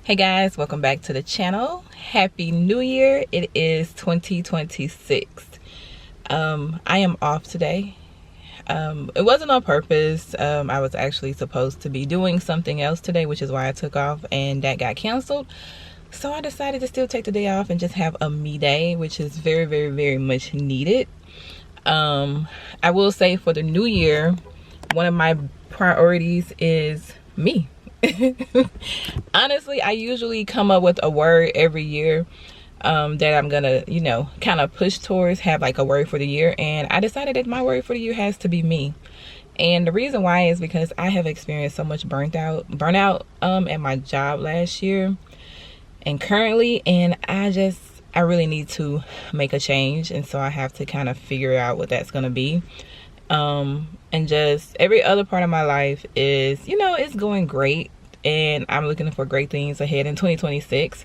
Hey guys, welcome back to the channel. Happy New Year. It is 2026. I am off today. It wasn't on purpose. I was actually supposed to be doing something else today, which is why I took off, and that got canceled. So I decided to still take the day off and just have a me day, which is very, very, very much needed. I will say for the new year, one of my priorities is me. Honestly, I usually come up with a word every year that I'm gonna, kind of push towards, have like a word for the year. And I decided that my word for the year has to be me. And the reason why is because I have experienced so much burnout at my job last year and currently, and I really need to make a change. And so I have to kind of figure out what that's gonna be. And just every other part of my life is, it's going great, and I'm looking for great things ahead in 2026.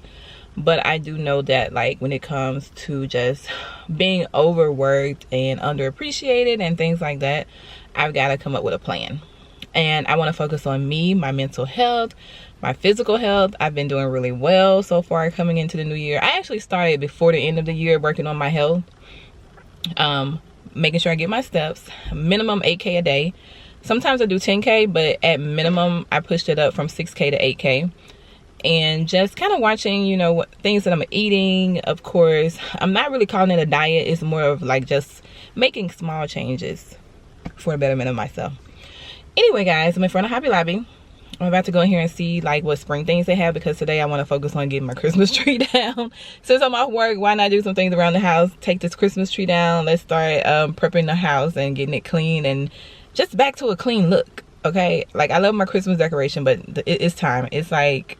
But I do know that, like, when it comes to just being overworked and underappreciated and things like that, I've got to come up with a plan. And I want to focus on me, my mental health, my physical health. I've been doing really well so far coming into the new year. I actually started before the end of the year working on my health. Making sure I get my steps, minimum 8K a day. Sometimes I do 10K, but at minimum I pushed it up from 6K to 8K. And just kind of watching, what things that I'm eating. Of course, I'm not really calling it a diet. It's more of like just making small changes for the betterment of myself. Anyway, guys, I'm in front of Hobby Lobby. I'm about to go in here and see like what spring things they have, because today I want to focus on getting my Christmas tree down. Since I'm off work, why not do some things around the house? Take this Christmas tree down. Let's start prepping the house and getting it clean and just back to a clean look. Okay, like I love my Christmas decoration, but it's time. It's like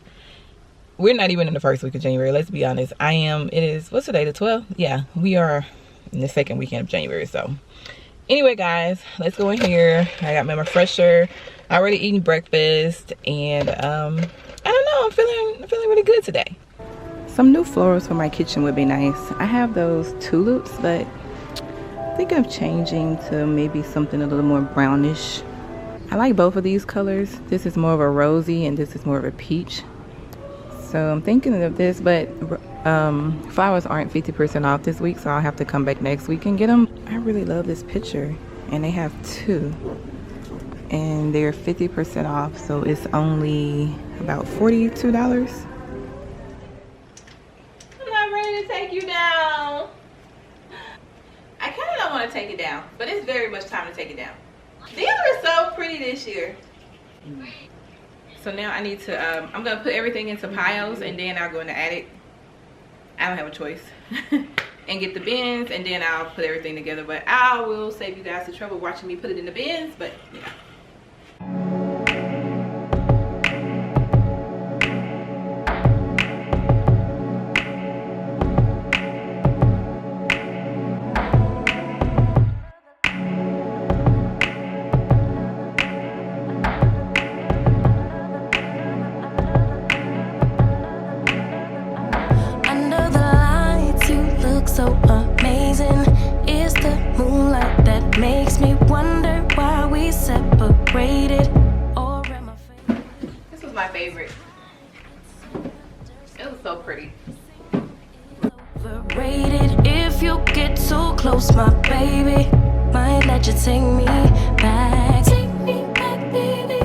we're not even in the first week of January. Let's be honest. It is, what's today, the 12th? Yeah, we are in the second weekend of January. So anyway, guys, let's go in here. I got my refresher. I already eaten breakfast, and I don't know, I'm feeling really good today. Some new florals for my kitchen would be nice. I have those tulips, but I'm thinking of changing to maybe something a little more brownish. I like both of these colors. This is more of a rosy and this is more of a peach. So I'm thinking of this, but flowers aren't 50% off this week, so I'll have to come back next week and get them. I really love this picture, and they have two. And they're 50% off, so it's only about $42. I'm not ready to take you down. I kind of don't want to take it down, but it's very much time to take it down. These are so pretty this year. So now I need to, I'm going to put everything into piles, and then I'll go in the attic. I don't have a choice. And get the bins, and then I'll put everything together. But I will save you guys the trouble watching me put it in the bins, but yeah. So amazing is the moonlight that makes me wonder why we separated. Or am I This was my favorite. It was so pretty. Overrated. If you get too close, my baby might let you take me back. Take me back, baby.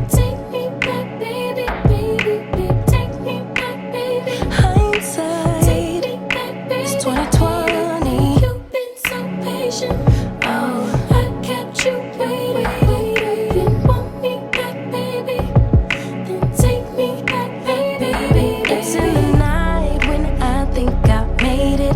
Take me back, baby, baby, baby. Take me back, baby. Hindsight. 2020, you've been so patient. Oh, I kept you waiting. Didn't want me back, baby. Then take me back, baby. It's in the night when I think I made it.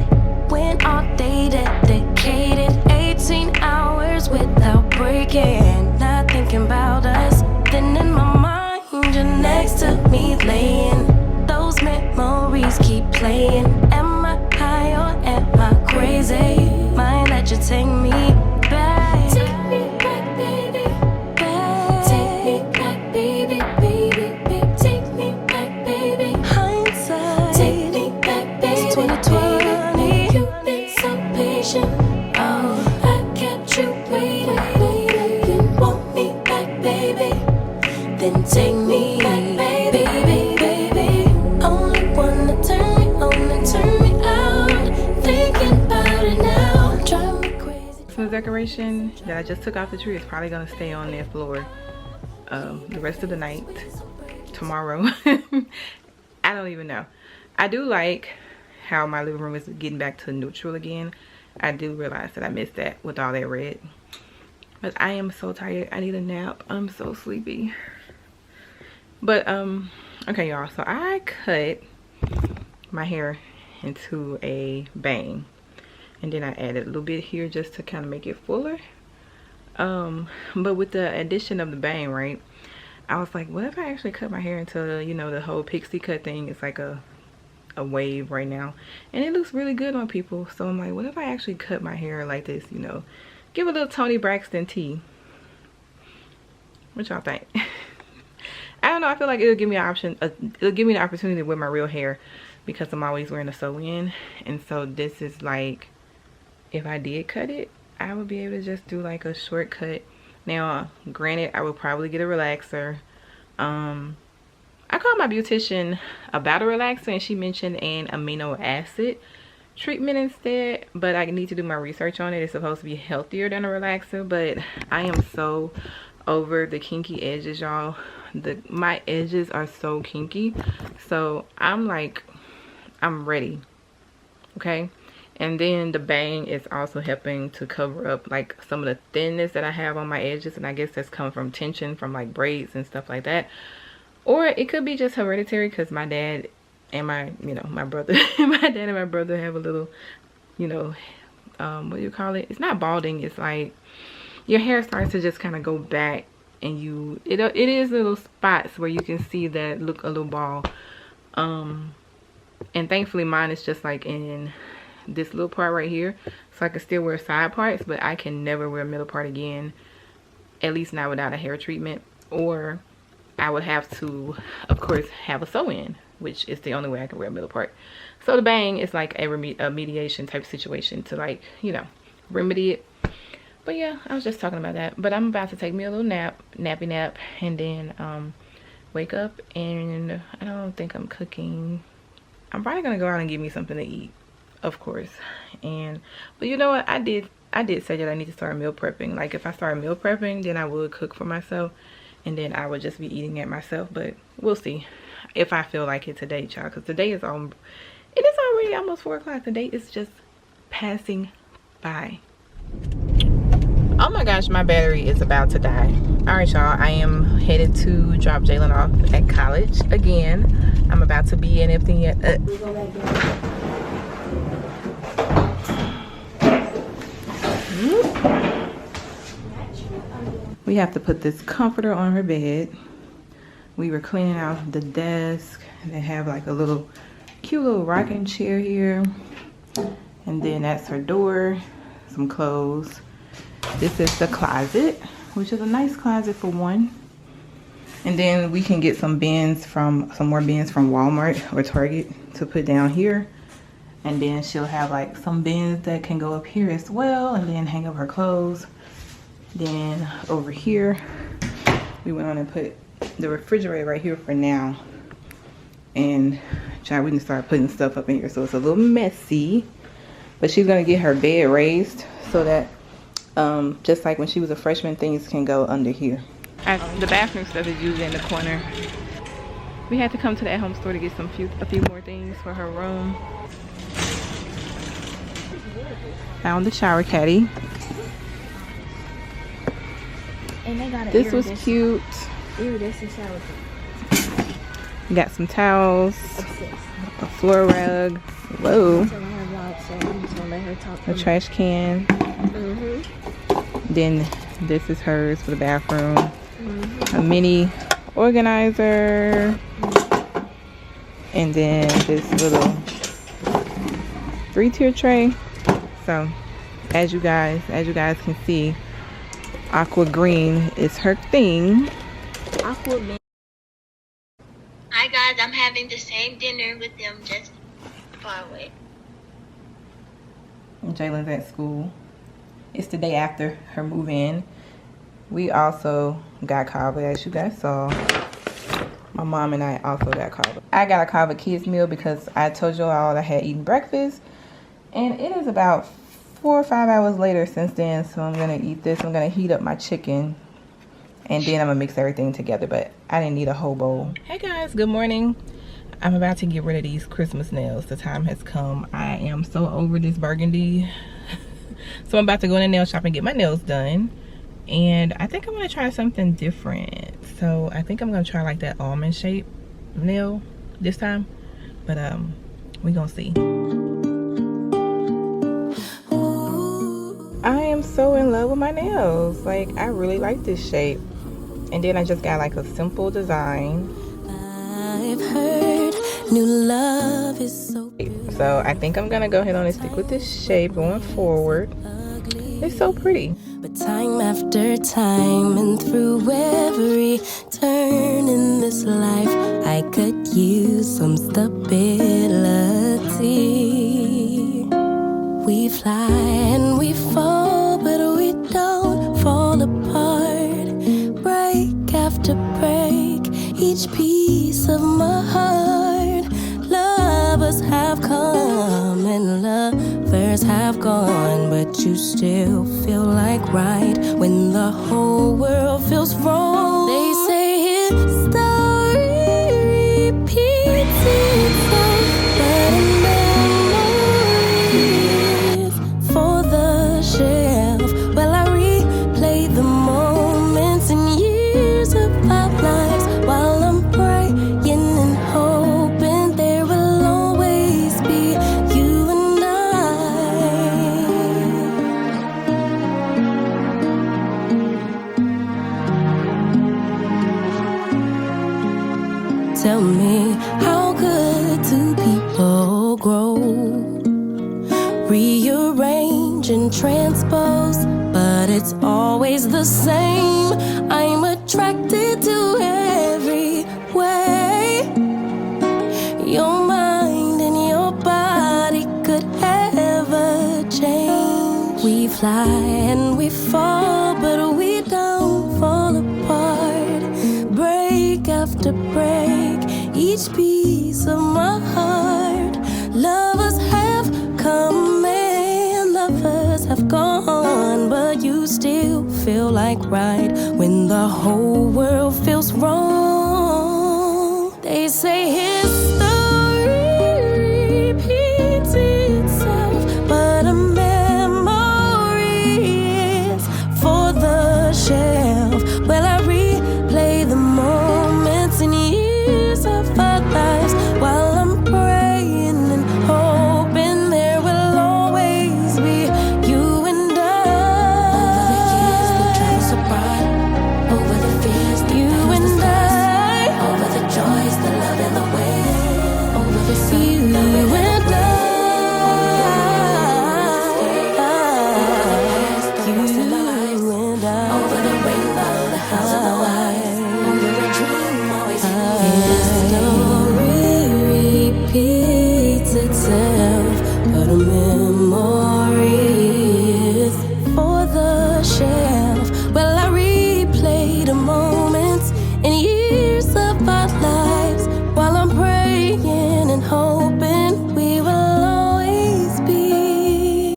When all day dedicated, 18 hours without breaking. Not thinking about us. Then in my mind, you're next to me laying. Those memories keep playing. Am I high or am I crazy? Might let you take me back. Take me back, baby. Back. Take me back, baby, baby, baby. Take me back, baby. Hindsight. Take me back, baby. It's 2020. You've been so patient. Oh, I kept you waiting. Didn't want me back, baby. Then take me back, baby, baby. decoration that I just took off the tree is probably gonna stay on that floor the rest of the night, tomorrow. I don't even know. I do like how my living room is getting back to neutral again. I do realize that I missed that with all that red. But I am so tired. I need a nap. I'm so sleepy. But okay, y'all, so I cut my hair into a bang, and then I added a little bit here just to kind of make it fuller. But with the addition of the bang, right, I was like, what if I actually cut my hair into, you know, the whole pixie cut thing? It's like a wave right now, and it looks really good on people. So I'm like, what if I actually cut my hair like this, you know, give a little Toni Braxton tea? What y'all think? I don't know, I feel like it'll give me an option, it'll give me the opportunity to wear my real hair, because I'm always wearing a sew-in. And so this is like, if I did cut it, I would be able to just do like a shortcut. Now granted, I would probably get a relaxer. I called my beautician about a relaxer, and she mentioned an amino acid treatment instead, but I need to do my research on it. It's supposed to be healthier than a relaxer, but I am so over the kinky edges, y'all. My edges are so kinky, so I'm like, I'm ready. Okay. And then the bang is also helping to cover up like some of the thinness that I have on my edges, and I guess that's coming from tension from like braids and stuff like that. Or it could be just hereditary, because my dad and my brother my dad and my brother have a little, you know, what do you call it? It's not balding. It's like your hair starts to just kind of go back, and it is little spots where you can see that look a little bald. And thankfully mine is just like in this little part right here, so I can still wear side parts, but I can never wear a middle part again, at least not without a hair treatment. Or I would have to, of course, have a sew-in, which is the only way I can wear a middle part. So the bang is like a mediation type situation to, like, you know, remedy it. But yeah, I was just talking about that. But I'm about to take me a little nappy nap, and then wake up, and I don't think I'm cooking. I'm probably gonna go out and get me something to eat, of course. But you know what, I did say that I need to start meal prepping. Like, if I start meal prepping, then I would cook for myself, and then I would just be eating it myself. But we'll see if I feel like it today, child, because today is on, it is already almost 4 o'clock. The day is just passing by. Oh my gosh, my battery is about to die. All right, y'all, I am headed to drop Jalen off at college again. I'm about to be in everything yet. We have to put this comforter on her bed. We were cleaning out the desk. They have like a little cute little rocking chair here, and then that's her door, some clothes. This is the closet, which is a nice closet for one. And then we can get some more bins from Walmart or Target to put down here. And then she'll have like some bins that can go up here as well, and then hang up her clothes. Then over here, we went on and put the refrigerator right here for now. And child, we can start putting stuff up in here, so it's a little messy. But she's gonna get her bed raised so that just like when she was a freshman, things can go under here. The bathroom stuff is usually in the corner. We had to come to the at-home store to get a few more things for her room. Found the shower caddy. And they got this was cute. Iridescent shower caddy. We got some towels, a floor rug. Whoa. A trash can. Then this is hers for the bathroom. A mini organizer. And then this little 3-tier tray. So as you guys can see, aqua green is her thing. Aqua green. Hi guys, I'm having the same dinner with them, just far away. Jalen's at school. It's the day after her move-in. We also got Kava, as you guys saw. My mom and I also got Kava. I got a Kava kids meal because I told you all I had eaten breakfast. And it is about 4 or 5 hours later since then, so I'm gonna eat this. I'm gonna heat up my chicken and then I'm gonna mix everything together, but I didn't need a whole bowl. Hey guys, good morning. I'm about to get rid of these Christmas nails. The time has come. I am so over this burgundy. So I'm about to go in the nail shop and get my nails done. And I think I'm gonna try something different. So I think I'm gonna try like that almond shape nail this time. But we gonna see. I am so in love with my nails. Like, I really like this shape. And then I just got like a simple design. I've heard new love is so So I think I'm gonna go ahead on and stick with this shape going forward. It's so pretty. But time after time and through every turn in this life, I could use some stability. We fly and we fall, but we don't fall apart. Break after break, each piece of my heart. Lovers have come and lovers have gone, but you still feel like right when the whole world feels wrong. They say history repeats itself, but in memories for the shelf. Well, I replay the moments and years of our lives while I'm praying and hoping there will always be you and I. Tell me, how could two people grow? Rearrange and transpose, but it's always the same. I'm attracted to every way. Your mind and your body could ever change. We fly and we fall, but we don't fall apart. Break after break, each piece of my heart. Lovers have come and lovers have gone, but you still feel like right when the whole world feels wrong. They say here